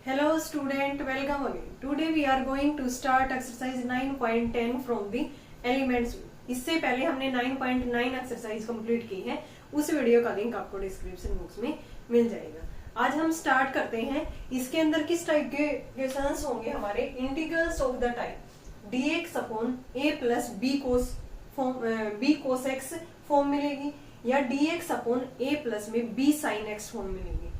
Hello student, welcome again. Today we are going to start exercise 9.10 from the elements view. इससे पहले हमने 9.9 exercise complete की है, उस वीडियो का लिंक आपको डिस्क्रिप्शन बॉक्स में मिल जाएगा। आज हम स्टार्ट करते हैं। इसके अंदर किस टाइप के क्वेश्चंस होंगे हमारे, integrals of the type dx upon a plus b cos x form मिलेगी, या dx अपॉन a प्लस में b sin x फॉर्म मिलेगी,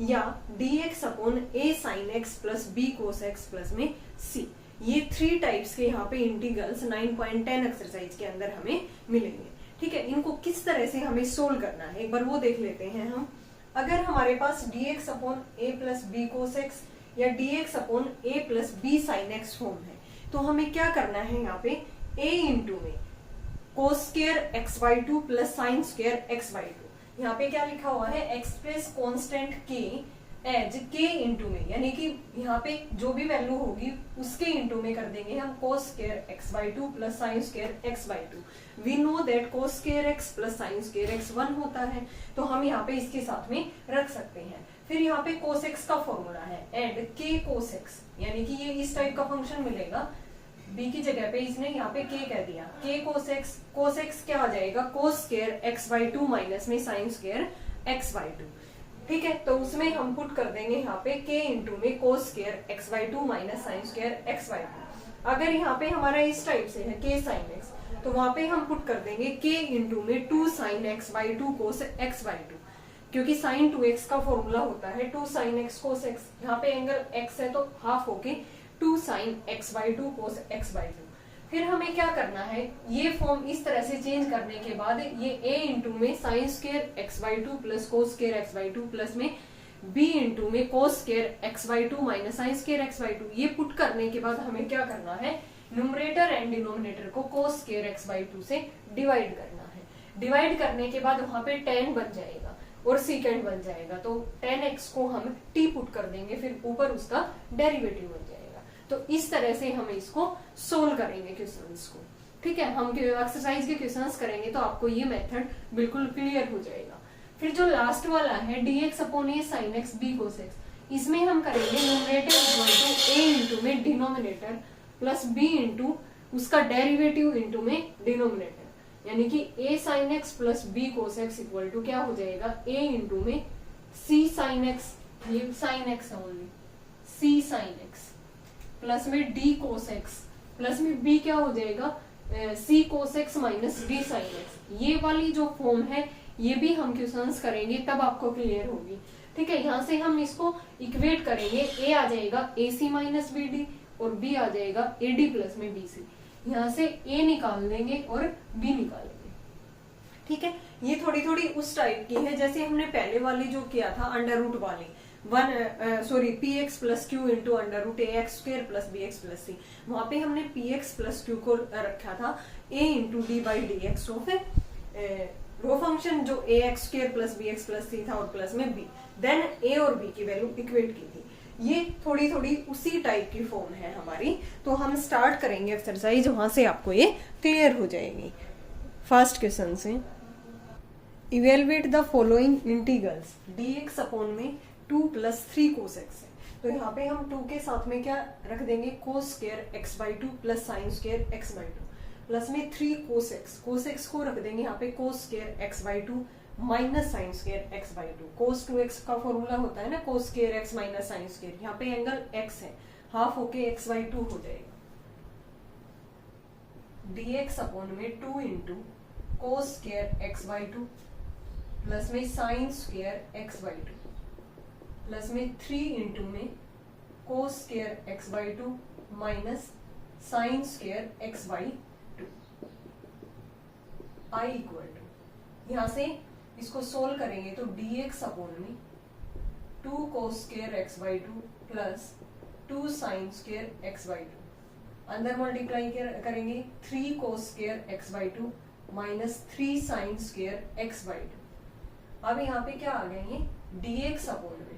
या dx upon a sin x plus b cos x plus में c। ये 3 types के यहाँ पे इंटीग्रल्स 9.10 एक्सरसाइज के अंदर हमें मिलेंगे। ठीक है, इनको किस तरह से हमें सोल्व करना है एक बार वो देख लेते हैं हम। अगर हमारे पास dx upon a plus b cos x या dx upon a plus b sin x form है, तो हमें क्या करना है यहाँ पे, a इंटू में cos square x by 2 plus sine square x by 2। यहाँ पे क्या लिखा हुआ है, express constant k as k into में, यानी कि यहाँ पे जो भी वैल्यू होगी उसके इंटू में कर देंगे हम cos square x by 2 plus sine square x by 2। We know that cos square x plus sine square x 1 होता है, तो हम यहाँ पे इसके साथ में रख सकते हैं। फिर यहाँ पे cos x का फॉर्मूला है एंड k cos x, यानी कि ये इस टाइप का फंक्शन मिलेगा। b की जगह पे इसने यहाँ पे k कह दिया, k cos x क्या आ जाएगा, cos square x by 2 minus में साइन स्क्वायर x बाई 2। ठीक है, तो उसमें हम पुट कर देंगे यहाँ पे k इंटू में cos square x by 2 minus sine square x by 2। अगर यहाँ पे हमारा इस टाइप से है k साइन x, तो वहां पे हम पुट कर देंगे k इंटू में 2 sine x by 2 cos x by 2, क्योंकि साइन 2x का फॉर्मूला होता है 2 साइन x cos x। यहाँ पे एंगल x है तो हाफ होके 2 sine x by 2 cos x by 2। फिर हमें क्या करना है, ये फॉर्म इस तरह से चेंज करने के बाद ये a इंटू में sine square x by 2 plus cos square x by 2 plus में b इंटू में cos square x by 2 minus sine square x by 2, ये पुट करने के बाद हमें क्या करना है, न्यूमरेटर एंड डिनोमिनेटर को cos स्क्वायर x बाई 2 से डिवाइड करना है। डिवाइड करने के बाद वहां पे tan बन जाएगा और सीकेंड बन जाएगा, तो tan x को हम t पुट कर देंगे, फिर ऊपर उसका डेरिवेटिव बन जाएगा। तो इस तरह से हम इसको सोल्व करेंगे क्वेश्चंस को। ठीक है, हम एक्सरसाइज के क्वेश्चंस करेंगे तो आपको ये मेथड बिल्कुल क्लियर हो जाएगा। फिर जो लास्ट वाला है dx upon a sin x b cos x, इसमें हम करेंगे numerator equal to a into में डिनोमिनेटर प्लस b इंटू उसका डेरिवेटिव इंटू में डिनोमिनेटर, यानी कि a sin x plus b cos x equal to क्या हो जाएगा, a इंटू में c sin x, ये sin x है only, c sin x plus में d cos x प्लस में b क्या हो जाएगा, c cos x minus d sin x। ये वाली जो फॉर्म है ये भी हम क्वेश्चंस करेंगे तब आपको क्लियर होगी। ठीक है, यहाँ से हम इसको इक्वेट करेंगे, a आ जाएगा ac माइनस बी डी और b आ जाएगा ad प्लस में bc। यहाँ से a निकाल देंगे और b निकालेंगे। ठीक है, ये थोड़ी थोड़ी उस टाइप की है जैसे हमने पहले वाली जो किया था अंडर रूट वाली, px plus q into under root ax square plus bx plus c। वहां पे हमने px प्लस क्यू को रखा था a into D by d x, तो फिर वो फंक्शन जो ax square plus bx plus c था और प्लस में b, देन a और b की वैल्यू इक्वेट की थी। ये थोड़ी थोड़ी उसी टाइप की फॉर्म है हमारी, तो हम स्टार्ट करेंगे एक्सरसाइज, वहां से आपको ये क्लियर हो जाएगी। फर्स्ट क्वेश्चन से, evaluate the following integrals dx upon में 2 प्लस 3 cos x है, तो यहाँ पे हम 2 के साथ में क्या रख देंगे, cos square x by 2 plus sine square x by 2 plus में 3 cos x को रख देंगे यहाँ पे cos square x by 2 minus sine square x by 2। cos 2x का फॉर्मूला होता है ना cos square x minus sine square, यहाँ पे एंगल x है, हाफ होके x बाई 2 हो जाएगा। dx अपॉन में 2 into cos square x by 2 plus में sine square x by 2 plus में 3 इंटू में cos square x by 2 minus sine square x by 2 I equal to, यहाँ से इसको सोल्व करेंगे तो dx अपॉन में 2 cos square x by 2 plus 2 sine square x by 2, अंदर मल्टीप्लाई करेंगे 3 cos square x by 2 minus 3 sign square x by 2। अब यहाँ पे क्या आ गए, ये dx अपॉन में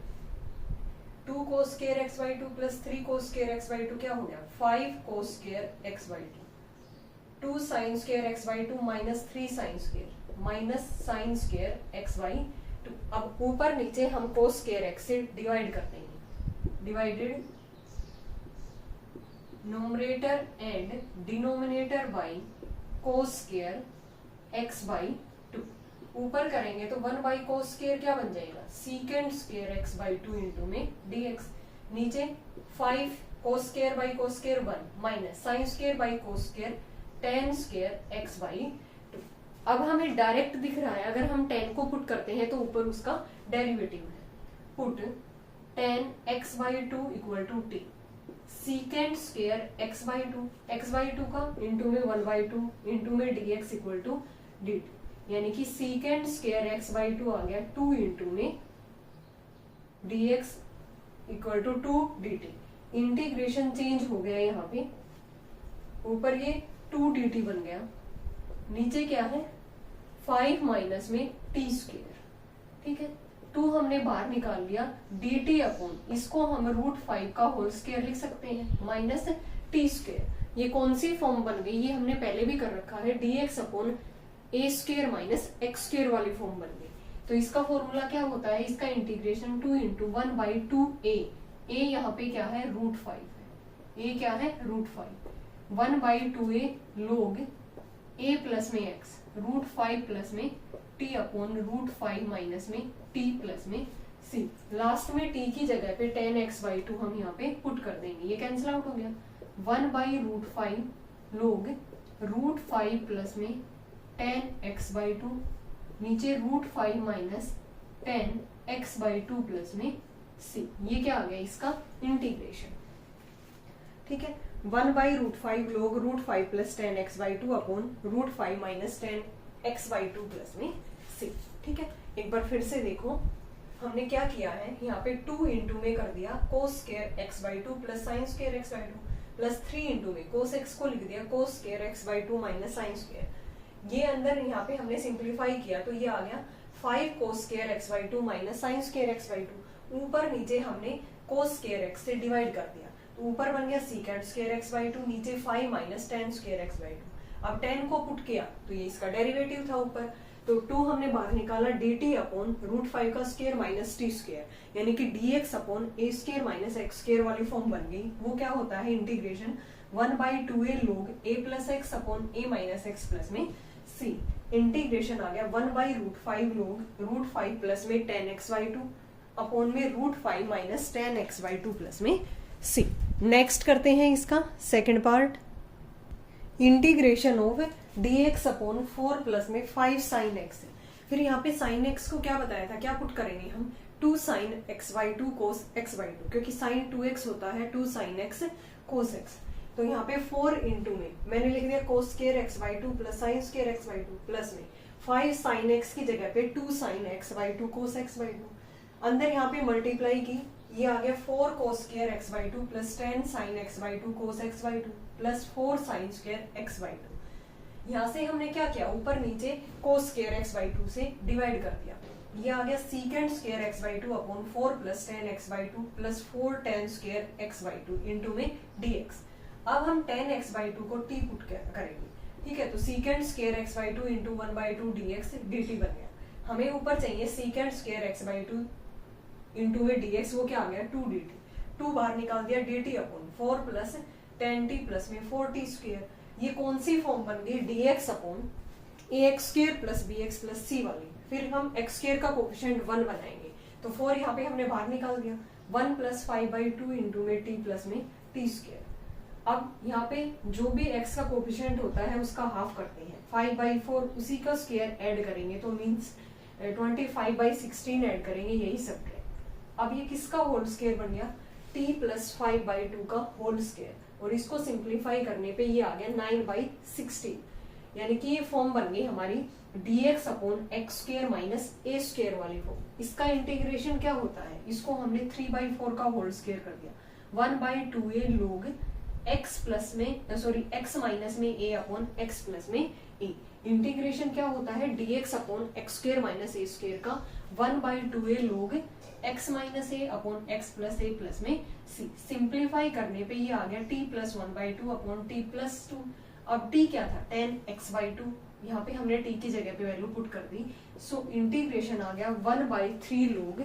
2 cos square x by 2 plus 3 cos square x by 2 क्या हो गया, 5 cos square x by 2, 2 sine square x by 2 minus 3 sine square minus sine square x by 2। अब ऊपर नीचे हम cos स्क्वायर x से डिवाइड कर देंगे, divided numerator and denominator by cos square x by to. ऊपर करेंगे तो 1 बाई कोस स्क्वायर क्या बन जाएगा, सीकेंड स्क्वायर एक्स बाई टू इंटू में dx। नीचे 5 cos square by cos square 1 minus sine square by cos square ten square x by to. अब हमें डायरेक्ट दिख रहा है, अगर हम टेन को पुट करते हैं तो ऊपर उसका डेरिवेटिव है। Put tan x by two equal to t secant square x by two का इंटू में 1 बाई टू इंटू में dx इक्वल टू dt, यानी कि secant square x by two आ गया 2 इंटू में dx equal to 2 dt। Integration change हो गया यहाँ पे, ऊपर ये 2 dt बन गया, नीचे क्या है 5 माइनस में t स्क्वायर, ठीक है। 2 हमने बाहर निकाल लिया, dt अपॉन इसको हम √5 का होल स्क्वायर लिख सकते हैं माइनस t स्क्वायर। ये कौन सी फॉर्म बन गई, ये हमने पहले भी कर रखा है, dx upon a square minus x square वाली फॉर्म बन गई। तो इसका फॉर्मूला क्या होता है, इसका integration 2 into 1 by 2a, a यहाँ पे क्या है √5 है, a क्या है √5, 1 बाई 2a लोग a प्लस में x √5 प्लस में t अपॉन √5 माइनस में t प्लस में c। लास्ट में t की जगह पे 10x बाई 2 हम यहाँ पे पुट कर देंगे, ये कैंसिल आउट हो गया। 1 बाई √5 लोग √5 प्लस में 10x बाई 2, नीचे √5 माइनस 10x बाई 2 प्लस में c। ये क्या आ गया इसका इंटीग्रेशन, ठीक है। 1 बाई √5 लोग √5 plus 10x by 2 upon √5 minus 10x by 2 plus में c, ठीक है। एक बार फिर से देखो, हमने क्या किया है, यहाँ पे 2 इंटू में कर दिया कोस square x by 2 plus sine square x by 2 plus 3 into में कोस एक्स को लिख दिया कोस square x by 2 minus sine square. ये अंदर यहाँ पे हमने सिंप्लीफाई किया तो ये आ गया 5 cos square x by 2 minus sine square x by 2। ऊपर नीचे हमने कोस स्क्वायर एक्स से डिवाइड कर दिया, तो ऊपर बन गया सीकेंड स्क्वायर एक्स बाई 2, नीचे 5 माइनस 10 स्क्वायर एक्स बाई 2। अब 10 को पुट किया तो ये इसका डेरिवेटिव था ऊपर, तो 2 हमने बाहर निकाला dt अपॉन √5 का स्क्वायर माइनस t स्क्वायर, यानी कि dx upon a square minus x square वाली फॉर्म बन गई। वो क्या होता है इंटीग्रेशन 1 बाई 2a लोग a plus x upon a minus x plus में c। इंटीग्रेशन आ गया 1 बाई √5 लोग √5 प्लस में 10x बाई 2 अपॉन में √5 माइनस 10x बाई 2 प्लस में c। नेक्स्ट करते हैं इसका second part, integration of dx upon 4 plus में 5 साइन एक्स। फिर यहाँ पे साइन एक्स को क्या बताया था, क्या पुट करेंगे हम 2 sine x by 2 cos x by 2, क्योंकि साइन 2x होता है 2 साइन एक्स कोस एक्स। तो यहाँ पे 4 इंटू में मैंने लिख दिया कोस square x by 2 plus sine square x by 2 plus में 5 साइन एक्स की जगह पे 2 sine x by 2 cos x by 2। अंदर यहाँ पे मल्टीप्लाई की, ये आ गया 4 कोस square x by 2 plus 10 sign x by 2 cos x by 2 plus 4 sign square x by 2। यहाँ से हमने क्या किया, ऊपर नीचे कोस स्क्वायर एक्स बाई 2 से डिवाइड कर दिया, ये आ गया secant square x by 2 upon 4 plus 10 x by 2 plus 4 10 square x by 2 into में dx। अब हम 10 एक्स बाई 2 को t पुट करेंगे, ठीक है। तो सीकेंड square x by 2 into 1 by 2 dx dt बन गया। हमें ऊपर चाहिए सीकेंड स्क्वायर एक्स बाई 2 इंटू में dx, वो क्या आ गया 2 dt। 2 बाहर निकाल दिया, dt upon 4 plus 10t plus में 4t स्क्वायर। ये कौन सी फॉर्म बन गई, dx upon ax square plus bx plus c वाली। फिर हम x स्क्वायर का कोफिशिएंट 1 बनाएंगे, तो 4 यहाँ पे हमने बाहर निकाल दिया, 1 प्लस 5 बाई 2 इंटू में t प्लस में t स्क्वायर। अब यहाँ पे जो भी x का कोफिशिएंट होता है उसका हाफ करते हैं, 5 बाई 4 उसी का स्क्वायर ऐड करेंगे तो मीन्स 25 बाई 16 ऐड करेंगे, यही सब है। अब ये किसका होल स्क्वायर बन गया, t प्लस 5 बाई 2 का होल स्क्वायर, और इसको सिंप्लीफाई करने पे ये आ गया 9 बाई 16, यानी कि ये फॉर्म बन गई हमारी dx upon x square minus a square वाली फॉर्म। इसका इंटीग्रेशन क्या होता है, इसको हमने 3 बाई 4 का होल स्क्वायर कर दिया, 1 बाई 2a लोग x प्लस में सॉरी x माइनस में a अपॉन x प्लस में a। इंटीग्रेशन क्या होता है dx upon x square minus a square का 1 बाई 2a लोग x minus a upon x plus a plus में c। सिंप्लीफाई करने पे ये आ गया t plus 1 by 2 upon t plus 2। अब t क्या था 10x बाई 2, यहाँ पे हमने t की जगह पे वैल्यू पुट कर दी। सो इंटीग्रेशन आ गया 1 बाई 3 लोग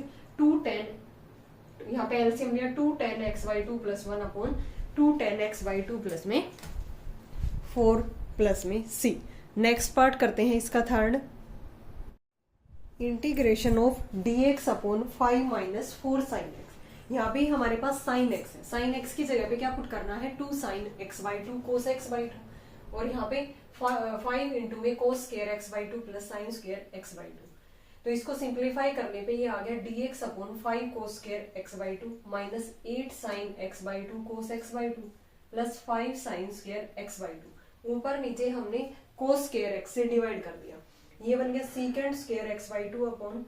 यहाँ पे एलसीएम लिया 2 tan x/2 plus 1 upon 2 tan x/2 plus में 4 प्लस में c। नेक्स्ट पार्ट करते हैं इसका third, integration of dx upon 5 minus 4 sign x. यहाँ पे हमारे पास साइन एक्स है, साइन एक्स की जगह पे क्या पुट करना है 2 साइन x/2 कोस x/2 और यहाँ पे 5 इंटू में कोस square x/2 plus sine square x/2। तो इसको सिंप्लीफाई करने पे ये आ गया dx upon 5 cos square x/2 minus 8 sine x/2 cos x/2 plus 5 sine square x/2। ऊपर नीचे हमने कोस स्क्वायर x से डिवाइड कर दिया, ये बन गया secant square x/2 upon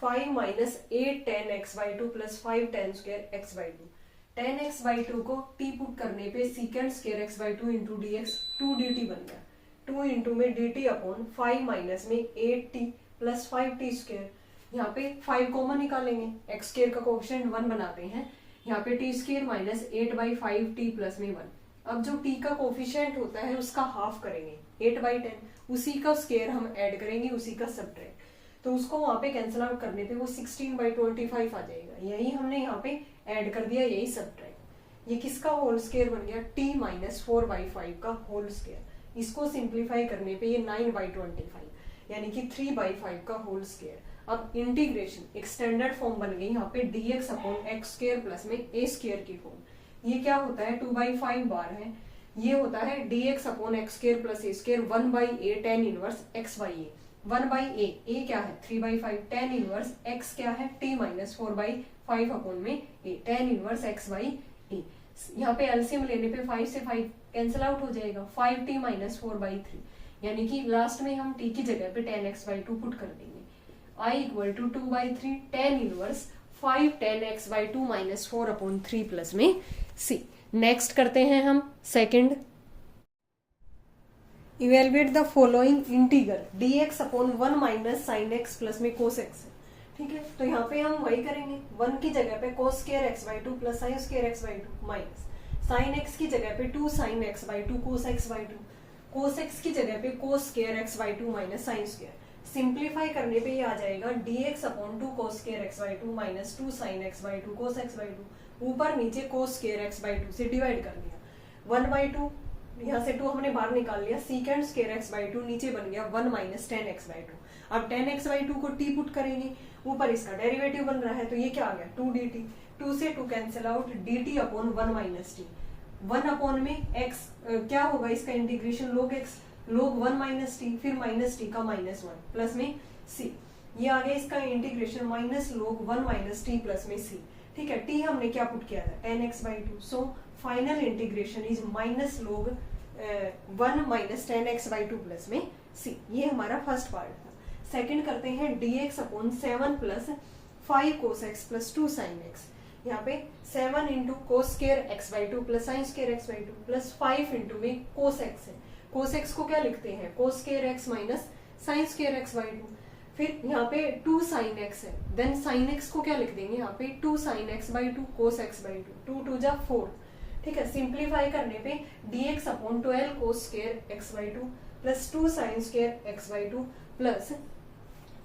5 minus 8 tan x/2 plus 5 tan square x/2। tan x/2 को t पुट करने पे सीकेंड square x/2 into dx 2dt बन गया, 2 इंटू में dt अपॉन 5 माइनस में 8t प्लस 5t स्क्वायर। यहाँ पे 5 कॉमन निकालेंगे, x स्क्वायर का कोएफिशिएंट 1 बनाते हैं, यहाँ पे t square minus 8/5t plus में 1। अब जो t का कोएफिशिएंट होता है उसका हाफ करेंगे 8/10, उसी का स्क्वायर हम ऐड करेंगे, उसी का सब्ट्रैक्ट, तो उसको वहां पे कैंसिल आउट करने पे वो 16/25 आ जाएगा। यही हमने यहाँ पे ऐड कर दिया, यही सब्ट्रैक्ट। ये किसका होल स्क्वायर बन गया t माइनस 4/5 का होल स्क्वायर। इसको सिंप्लीफाई करने पे ये 9/25 यानी कि 3/5 का होल स्क्वायर। अब इंटीग्रेशन एक स्टैंडर्ड फॉर्म बन गई यहाँ पे dx upon x square plus में a स्क्वायर की फॉर्म। ये क्या होता है 2/5 बार है, ये होता है dx upon x square plus a square 1/a tan inverse x/a। 1/a, a क्या है 3/5, tan इनवर्स x क्या है t माइनस 4/5 अपॉन में a tan इनवर्स x/a। यहाँ पे एलसीएम लेने पे 5 से 5 कैंसिल आउट हो जाएगा, 5t माइनस 4/3 यानी कि लास्ट में हम t की जगह पे tan x/2 पुट कर देंगे। I equal to 2/3 tan inverse 5 tan x/2 minus 4 upon 3 plus में c। नेक्स्ट करते हैं हम second, evaluate the following integral dx upon 1 minus sine x plus में कोस x। ठीक है, तो यहाँ पे हम वही करेंगे, 1 की जगह पे cos square x/2 plus sine square x/2 minus sine x की जगह पे 2 साइन x/2 कोस x/2, कोस x की जगह पे cos square x/2 minus sine square. Simplify करने पे ये आ जाएगा dx upon 2 cos square x/2 minus 2 sine x/2 cos x/2। ऊपर नीचे कोस स्क्वायर x/2 से डिवाइड कर दिया, 1/2 यहाँ से 2 हमने बाहर निकाल लिया, सीकेंड स्क्वायर x/2 नीचे बन गया 1 माइनस tan x/2। अब tan x/2 को t पुट करेंगे, ऊपर इसका डेरिवेटिव बन रहा है तो ये क्या आ गया 2dt, 2 से 2 cancel out, dt upon 1 minus t। 1 upon में x क्या होगा इसका integration log x, log 1 minus T, फिर माइनस टी का -1 प्लस में c। ये आ गया इसका integration minus log 1 minus T plus में c। ठीक है, t हमने क्या पुट किया था tan x/2, so final integration is minus log 1 minus tan x/2 plus में c। ये हमारा फर्स्ट पार्ट था। सेकंड करते हैं dx upon 7 plus 5 cos x plus 2 sin x। यहाँ पे 7 into cos square x/2 plus sine square x/2 plus 5 into में cos x है, कोस x को क्या लिखते हैं कोस square x minus sine square x/2। फिर यहाँ पे 2 साइन x है, देन साइन x को क्या लिख देंगे यहाँ पे 2 साइन x/2 कोस x/2, 2 2 जा 4। ठीक है, सिंप्लीफाई करने पे dx upon 12 cos square x/2 plus 2 sine square x/2 plus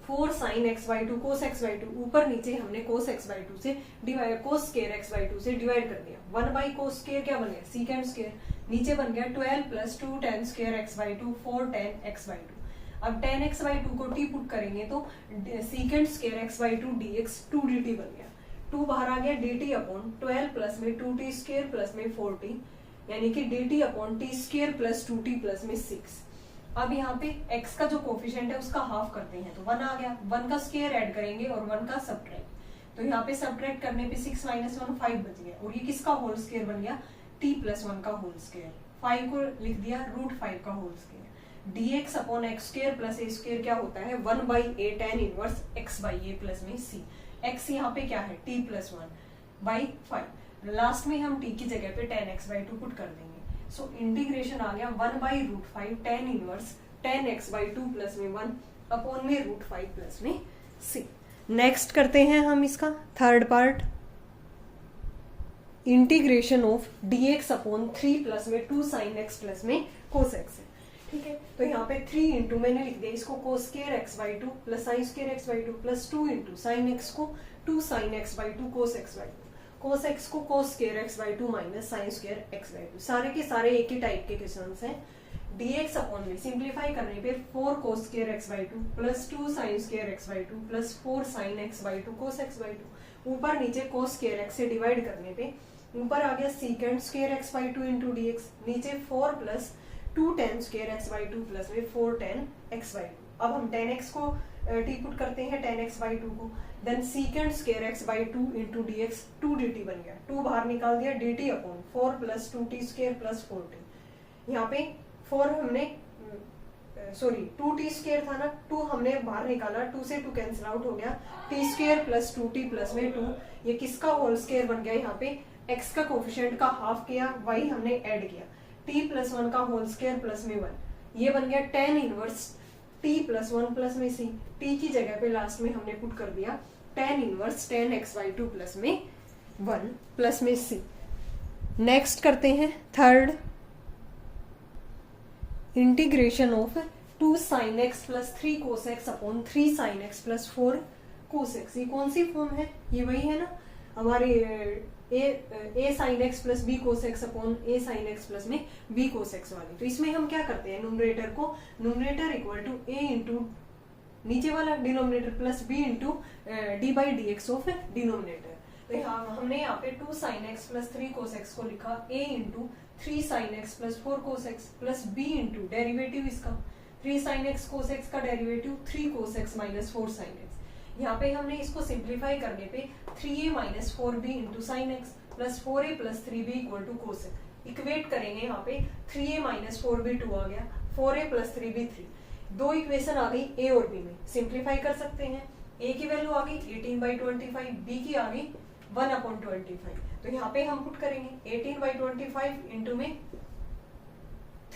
4 sine x/2 cos x/2। ऊपर नीचे हमने कोस x/2 से डिवाइड, कोस स्क्वायर x/2 से डिवाइड कर दिया, 1 बाई कोस स्क्वायर क्या बन गया सीकेंड स्क्वायर, नीचे बन गया 12 plus 2 tan square x/2 4 tan x/2। अब tan x/2 को t पुट करेंगे तो सीकेंड स्क्वायर x/2 dx 2dt बन गया, 2 बाहर आ गया dt अपॉन 12 प्लस में 2t स्क्वायर प्लस में 4t यानी कि dt upon t square plus 2t plus में 6। अब यहाँ पे x का जो कोफिशिएंट है उसका हाफ करते हैं तो 1 आ गया, 1 का स्क्वायर ऐड करेंगे और 1 का सब्ट्रैक्ट, तो यहाँ पे सब्ट्रैक्ट करने पे 6 माइनस 1 5 बच गया और ये किसका होल स्क्वायर बन गया t प्लस 1 का होल स्क्वायर। 5 को लिख दिया √5 का whole square. dx upon x square plus a square क्या होता है 1 by a tan inverse x by a plus में c। x यहाँ पे क्या है t प्लस 1 बाई 5, लास्ट में हम t की जगह पे tan x/2 पुट कर देंगे। सो इंटीग्रेशन आ गया 1 by √5 tan inverse tan x/2 plus में 1 अपॉन में √5 प्लस में c। नेक्स्ट करते हैं हम इसका third part, integration of dx upon 3 plus में 2 साइन x प्लस में cos x है। ठीक है, तो यहाँ पे 3 इंटू मैंने लिख दिया इसको cos square x/2 plus sine square x/2 plus 2 into sine x को 2 sin x by 2 cos x by 2, cos x को cos square x by 2 minus sine square x by 2, सारे के सारे एक ही टाइप के क्वेश्चंस हैं। dx अपॉन में simplify करने पे 4 cos square x by 2 plus 2 sin square x by 2 plus 4 sin x by 2 cos x by 2, ऊपर नीचे cos स्क्वायर x से डिवाइड करने पे ऊपर आ गया secant square x by 2 into d x, नीचे 4 plus 2 tan square x by 2 plus में 4 tan x by 2। अब हम tan x को टी पुट करते हैं tan x बाई 2 को, then secant square x by 2 into d x, 2 dt बन गया, 2 बाहर निकाल दिया, dt upon 4 plus 2t square plus 4t। यहाँ पे 4 हमने 2t स्क्वायर था ना, 2 हमने बाहर निकाला, 2 से 2 कैंसिल आउट हो गया, t square plus 2t plus में 2, ये किसका होल स्क्वायर बन गया, यहाँ पे x का कोफिशिएंट का हाफ किया, y हमने ऐड किया, t प्लस 1 का होल स्क्वायर प्लस में 1, ये बन गया tan inverse t plus 1 plus में c, t की जगह पे लास्ट में हमने पुट कर दिया tan inverse tan x by 2 plus में 1 प्लस में c। नेक्स्ट करते हैं third, integration of 2 sin x plus 3 cos x upon 3 sin x plus 4 cos x। ये कौन सी फॉर्म है, ये वही है ना हमारे a sin x plus b cos x upon a sin x plus में b cos x वाली। तो इसमें हम क्या करते हैं, न्यूमरेटर को numerator equal to a into नीचे वाला denominator plus b into D by d x of denominator. तो यहाँ हमने यहाँ पे 2 sin x plus 3 cos x को लिखा a into 3 sin x plus 4 cos x plus b into derivative इसका 3 sin x cos x का derivative 3 cos x minus 4 sin x। यहाँ पे हमने इसको सिंप्लीफाई करने पे 3a minus 4b into sine x plus 4a plus 3b equal to cos x. Equate करेंगे यहाँ पे 3a माइनस 4b 2 आ गया, 4a प्लस 3b 3, दो इक्वेशन आ गई a और b में, सिंप्लीफाई कर सकते हैं। a की वैल्यू आ गई 18/25, b की आ गई 1/25। तो यहाँ पे हम पुट करेंगे 18/25 इंटू में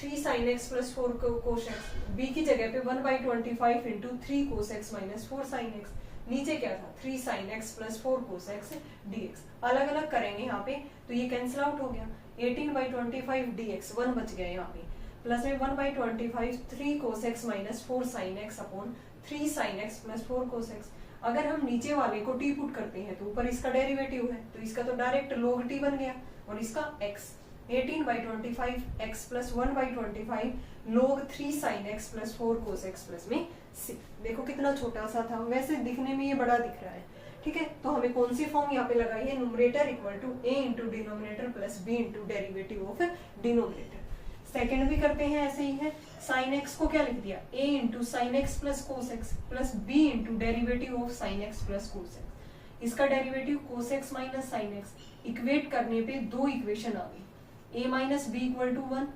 3 sin x plus 4 cos x, b की जगह पे 1/25 into 3 cos x minus 4 sin x, नीचे क्या था 3 sin x plus 4 cos x dx। अलग अलग करेंगे यहाँ पे तो ये कैंसिल आउट हो गया, 18/25 dx 1 बच गया यहाँ पे, प्लस में 1/25 3 cos x minus 4 sin x upon 3 sin x plus 4 cos x। अगर हम नीचे वाले को t पुट करते हैं तो ऊपर इसका डेरिवेटिव है, तो इसका तो डायरेक्ट log t बन गया और इसका x 18/25 x plus 1/25 log 3 sin x plus 4 cos x plus में c। देखो कितना छोटा सा था, वैसे दिखने में ये बड़ा दिख रहा है, ठीक है। तो हमें कौन सी फॉर्म यहाँ पे लगाई है, numerator equal to a into denominator plus b into derivative of denominator. Second भी करते हैं ऐसे ही है, sin x को क्या लिख दिया a into sine x plus cos x plus b into derivative of sine x plus cos x, इसका derivative cos x minus sine x. Equate करने पे दो इक्वेशन आ गई, a minus B equal to 1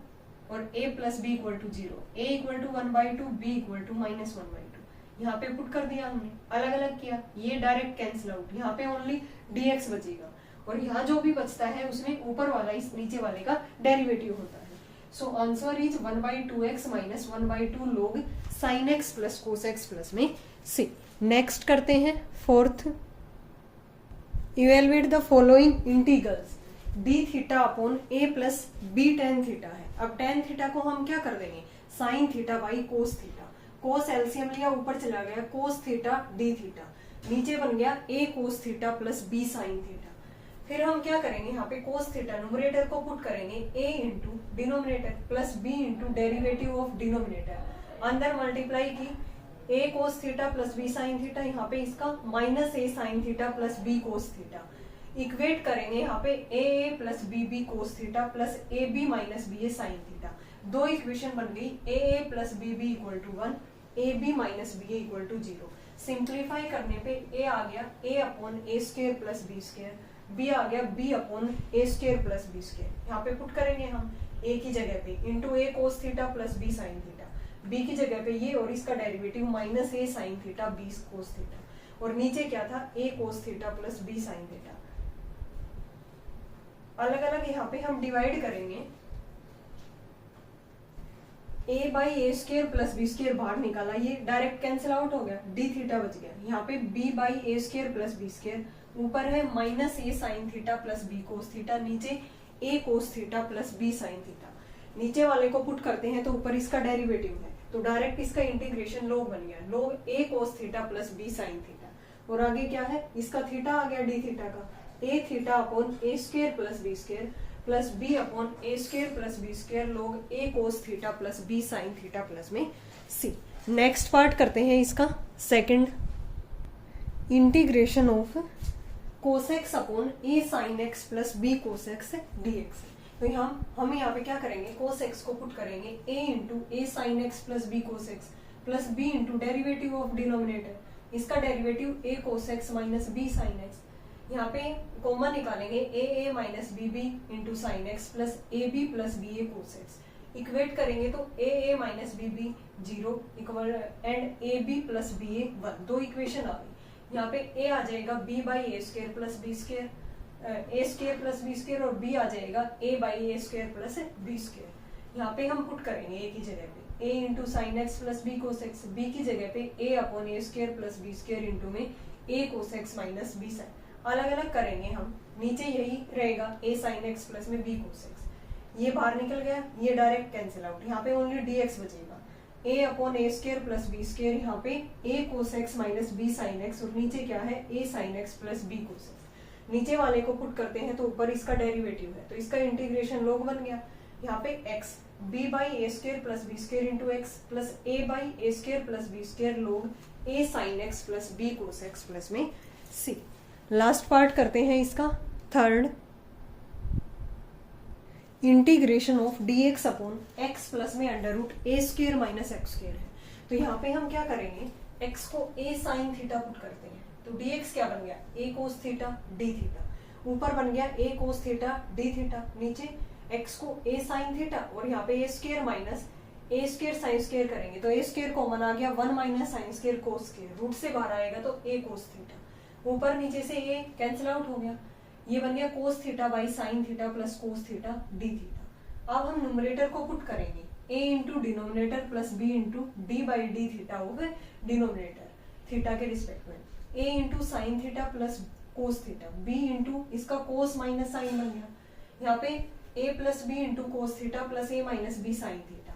और a plus B equal to 0, a equal to 1/2, b equal to minus 1/2। यहाँ पे put कर दिया हमने, अलग अलग किया, ये डायरेक्ट कैंसिल आउट, यहाँ पे ओनली dx बचेगा और यहाँ जो भी बचता है उसमें ऊपर वाला इस नीचे वाले का डेरिवेटिव होता है। So answer is 1/2x minus 1/2 log sin x plus cos x plus में c। नेक्स्ट करते हैं fourth, evaluate the following integrals d theta upon a plus b tan theta है। अब tan थीटा को हम क्या कर देंगे, sine theta by cos theta, cos LCM लिया ऊपर चला गया कोस थीटा d थीटा, नीचे बन गया a cos theta plus b sine theta. फिर हम क्या करेंगे, यहाँ पे कोस थीटा न्यूमरेटर को पुट करेंगे a into denominator plus b into derivative of denominator, अंदर मल्टीप्लाई की a cos theta plus b sine theta, यहाँ पे इसका minus a sine theta plus b cos theta. Equate करेंगे यहाँ पे a plus b cos theta plus ab minus b sine theta, दो equation बन गई a plus b equal to 1, ab minus b equal to 0। Simplify करने पे a आ गया a upon a square plus b square, b आ गया b upon a square plus b square. यहाँ पे पुट करेंगे हम a की जगह पे into a cos theta plus b sine theta, b की जगह पे ये और इसका derivative minus a sine theta b cos theta, और नीचे क्या था a cos theta plus b sine theta. अलग अलग यहाँ पे हम डिवाइड करेंगे, a by A square plus B square बाहर निकाला, ये डायरेक्ट कैंसिल आउट हो गया, d थीटा बच गया। यहाँ पे b by A square plus B square, ऊपर है minus a sine theta plus b cos theta, नीचे a cos theta plus b sine theta. नीचे वाले को पुट करते हैं तो ऊपर इसका डेरिवेटिव है, तो डायरेक्ट इसका इंटीग्रेशन log बन गया, log a cos theta plus b sine theta. और आगे क्या है, इसका थीटा आ गया डी थीटा का, a theta upon A square plus b upon A square plus B square log a cos theta plus b sine theta plus में c. Next part करते हैं इसका second, integration of cos x upon a sine x plus b cos x dx. तो हम यहाँ पे क्या करेंगे, कोसेक्स को पुट करेंगे a into a sine x plus b cos x plus b into derivative of denominator, इसका derivative a cos x minus b sine x. यहाँ पे कॉमन निकालेंगे a minus b b into sine x plus a b plus b a cos x. Equate करेंगे तो a minus b b 0 equal and a b plus b a 1, दो equation आ गई। यहाँ पे a आ जाएगा b by A square plus B square, A square plus B square, और b आ जाएगा a by A square plus B square. यहाँ पे हम पुट करेंगे a की जगह पे a into sine x plus b cos x, b की जगह पे a upon A square plus B square into में a cos x minus B sine. अलग अलग करेंगे हम, नीचे यही रहेगा a साइन एक्स प्लस में b कोसेक्स, ये बाहर निकल गया, ये डायरेक्ट कैंसिल आउट। यहाँ पे ओनली dx बचेगा, a upon A square plus B square, यहाँ पे a cos x minus B sine X, और नीचे क्या है a sine x plus B cos X. नीचे वाले को पुट करते हैं तो ऊपर इसका डेरिवेटिव है, तो इसका इंटीग्रेशन log बन गया। यहाँ पे x b by A square plus B square into X plus a by A square plus B square log a sine x plus B cos x plus में c। लास्ट पार्ट करते हैं इसका third, integration of dx upon x plus में under root A square minus X square है। तो यहाँ पे हम क्या करेंगे, x को a साइन थीटा पुट करते हैं, तो dx क्या बन गया, a cos theta d theta, ऊपर बन गया a cos theta d theta, नीचे x को a साइन थीटा, और यहाँ पे a square minus A square sine square करेंगे तो a स्क्वायर कॉमन आ गया, 1 minus sine square cos square, root से बाहर आएगा तो a कोस थीटा, ऊपर नीचे से a कैंसिल आउट हो गया, ये बन गया cos theta by sine theta plus cos theta D theta. अब हम न्यूमरेटर को पुट करेंगे a into denominator plus b into D by D theta हो डिनोमिनेटर थीटा के रिस्पेक्ट में, a into sine theta plus cos theta, b into इसका cos minus sine बन गया, यहाँ पे a plus B into cos theta plus a minus B sine theta,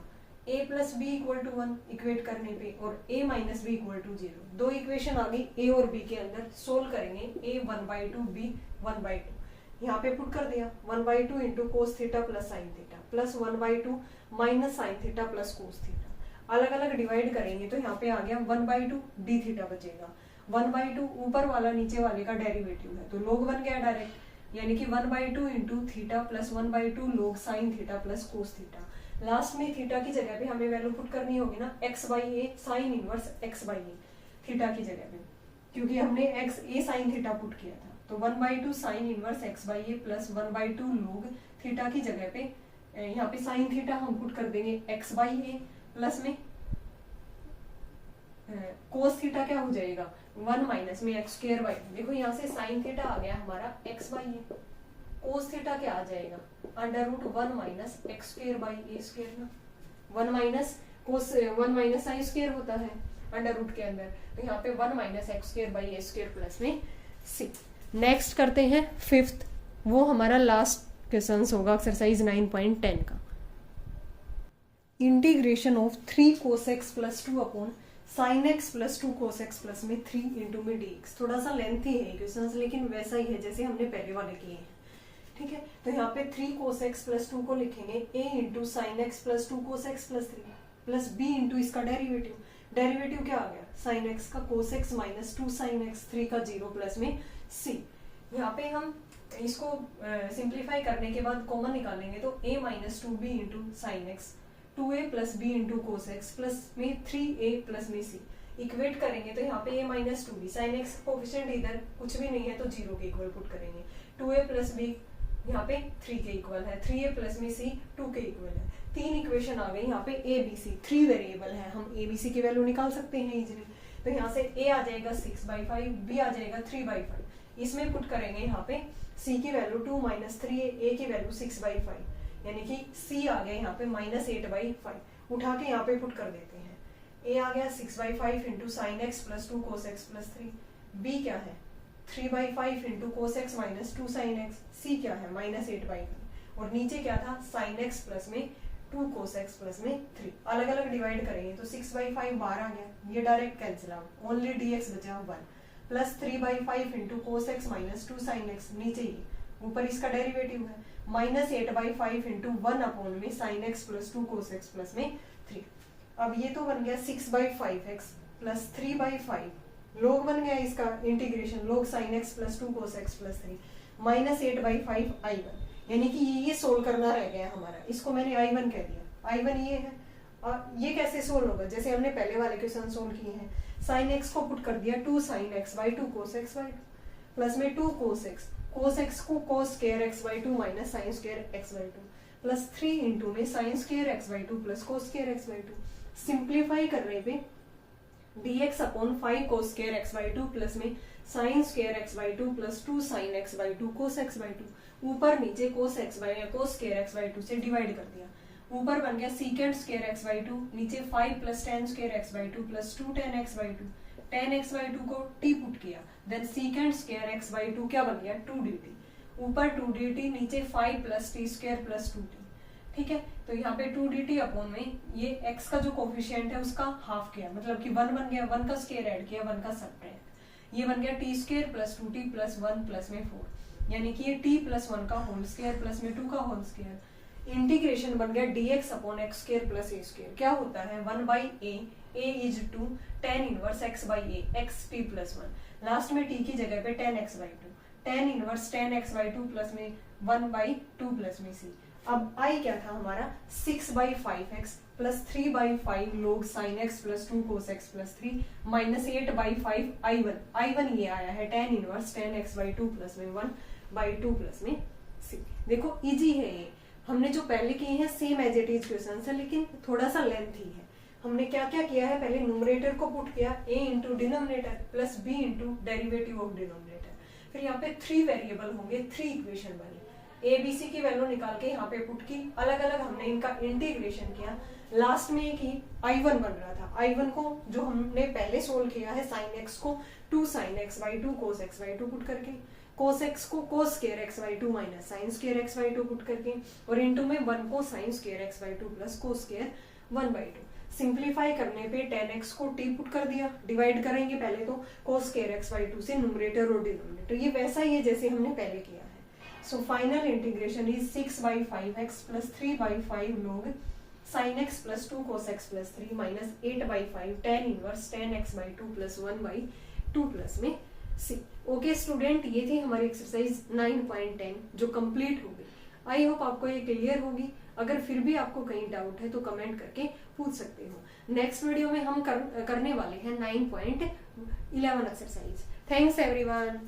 a plus B equal to 1 equate करने पे, और a minus B equal to 0, दो equation आ गई a और b के अंदर, सोल्व करेंगे a 1/2 b 1/2, यहाँ पे पुट कर दिया 1/2 into cos theta plus sign theta plus 1/2 minus sign theta plus cos theta. अलग अलग डिवाइड करेंगे तो यहाँ पे आ गया 1/2 डी थीटा बचेगा, 1/2 ऊपर वाला नीचे वाले का डेरिवेटिव है तो log बन गया डायरेक्ट, यानी कि 1/2 into theta plus 1/2 log sign theta plus cos theta. Last में थीटा की जगह पे हमें वैल्यू पुट करनी होगी ना, x by A sine inverse x by A theta की जगह पे, क्योंकि हमने x a sine theta put किया था, तो 1/2 sine inverse x by a plus 1/2 log theta की जगह पे यहाँ पे साइन थीटा हम पुट कर देंगे x बाई ए प्लस में कोस थीटा क्या हो जाएगा 1 माइनस में एक्स स्क्वायर बाई, देखो यहाँ से साइन थीटा आ गया हमारा x by A, cos theta क्या आ जाएगा under root 1 minus X square by A square ना, 1 minus cos 1 minus sine square होता है अंडर रूट के अंदर, तो यहाँ पे 1 minus X square by A square plus में सी। नेक्स्ट करते हैं फिफ्थ, वो हमारा लास्ट क्वेश्चन होगा एक्सरसाइज 9.10 का, integration of 3 cos x plus 2 upon sine x plus 2 cos x plus में 3 इंटू में dx। थोड़ा सा लेंथी है क्वेश्चन, लेकिन वैसा ही है जैसे हमने पहले वाले किए हैं, ठीक है। तो यहाँ पे 3 cos x प्लस 2 को लिखेंगे a into sine x plus 2 cos x plus 3 plus b into इसका डेरिवेटिव, डेरिवेटिव क्या आ गया साइन x का cos x minus 2 sine x 3 का 0 प्लस में c। यहाँ पे हम इसको सिंप्लीफाई करने के बाद कॉमन निकालेंगे तो a minus 2b into sine x 2a plus b into cos x plus में 3a प्लस में c। इक्वेट करेंगे तो यहाँ पे a minus 2b, sine x coefficient इधर कुछ भी नहीं है तो 0 के इक्वल पुट करेंगे, 2a प्लस b यहाँ पे 3 के इक्वल है, 3a प्लस में c 2 के इक्वल है। तीन इक्वेशन आ गई, यहाँ पे a b c 3 वेरिएबल है, हम a b c की वैल्यू निकाल सकते हैं इजीली। तो यहाँ से a आ जाएगा 6/5, b आ जाएगा 3/5, इसमें पुट करेंगे यहाँ पे c की वैल्यू 2 माइनस 3a, a की वैल्यू 6/5, यानी कि c आ गया यहाँ पे -8/5, उठा के यहाँ पे पुट कर देते हैं। a आ गया 6/5 into sine x plus 2 cos x plus 3, b क्या है 3/5 into cos x minus 2 sine x, c क्या है -8/5, और नीचे क्या था साइन एक्स प्लस में 2 cos x प्लस में 3। अलग अलग डिवाइड करेंगे तो 6/5 बाहर आ गया, ये direct cancel out, only dx बचा 1, plus 3/5 into cos x minus 2 sine x, नीचे ही ऊपर इसका डेरिवेटिव है, माइनस 8/5 इंटू 1 अपॉन में sine x plus 2 cos x plus में 3। अब ये तो बन गया 6/5x प्लस 3/5, लोग बन गया इसका इंटीग्रेशन, लोग sine x plus 2 cos x plus 3 minus 8/5 I1, यानी कि ये सोल्व करना रह गया हमारा, इसको मैंने I1 कह दिया। I1 ये है, ये कैसे सोल्व होगा, जैसे हमने पहले वाले क्वेश्चन सोल्व किए हैं, साइन एक्स को पुट कर दिया 2 sine x by 2 cos x by 2 plus में 2 कोस एक्स को cos square x by 2 minus sine square x by 2 plus 3 into में sine square x by 2 plus cos square x by 2, simplify करने पे dx upon 5 cos square x by 2 plus में sine square x by 2 plus 2 sine x by 2 cos x by 2, ऊपर नीचे कोस square x by 2 से divide कर दिया, ऊपर बन गया सीकेंड स्क्वायर एक्स बाई 2, नीचे 5 plus ten square x by 2 plus 2 ten x by 2, ten x by 2 को t पुट किया, then secant square x by 2 क्या बन गया 2dt, ऊपर 2dt नीचे 5 plus T square plus 2t, ठीक है। तो यहाँ पे 2dt अपॉन में ये x का जो कोफिशिएंट है उसका हाफ किया, मतलब कि 1 बन गया, 1 का स्क्वायर ऐड किया, 1 का सब्ट्रैक्ट, ये बन गया t square plus 2t plus 1 plus में 4, यानी कि ये t प्लस 1 का होल स्क्वायर प्लस में 2 का होल स्क्वायर, इंटीग्रेशन बन गया dx upon x square plus a square, क्या होता है 1/a, a is 2 tan inverse x by a, x t plus 1, last में t की जगह पे tan x by 2, tan inverse tan x by 2 plus में 1/2 प्लस में c। अब i क्या था हमारा 6/5x plus 3/5 log sine x plus 2 cos x plus 3 minus 8/5 I1 ये आया है tan inverse tan x by 2 plus में 1/2 प्लस में c। देखो इजी है ये, हमने जो पहले किए हैं same as it is question है, लेकिन थोड़ा सा लेंथी है। हमने क्या क्या किया है, पहले न्यूमरेटर को पुट किया a into denominator plus b into derivative of denominator, फिर यहाँ पे 3 वेरिएबल होंगे, 3 इक्वेशन बनी, a b c की वैल्यू निकाल के यहाँ पे पुट की, अलग अलग हमने इनका इंटीग्रेशन किया, लास्ट में एक ही I1 बन रहा था, I1 को जो हमने पहले सोल्व किया है साइन x को 2 sine x by 2 cos x by 2 put करके, कोस x को cos square x by 2 minus sine square x by 2 put करके, और इनटू में 1 को sine square x by 2 plus cos square 1/2, simplify करने पे tan x को t पुट कर दिया, डिवाइड करेंगे पहले तो कोस स्क्वायर x बाई 2 से न्यूमरेटर और डिनोमिनेटर, ये वैसा ही है जैसे हमने पहले किया है। So final integration is 6/5x plus 3/5 log sine x plus 2 cos x plus 3 minus 8/5 tan inverse tan x by 2 plus 1/2 plus में c। ओके स्टूडेंट, ये थी हमारी एक्सरसाइज 9.10 जो कंप्लीट हो गई। आई होप आपको ये क्लियर होगी। अगर फिर भी आपको कहीं डाउट है तो कमेंट करके पूछ सकते हो। नेक्स्ट वीडियो में हम करने वाले हैं 9.11 एक्सरसाइज। Thanks everyone.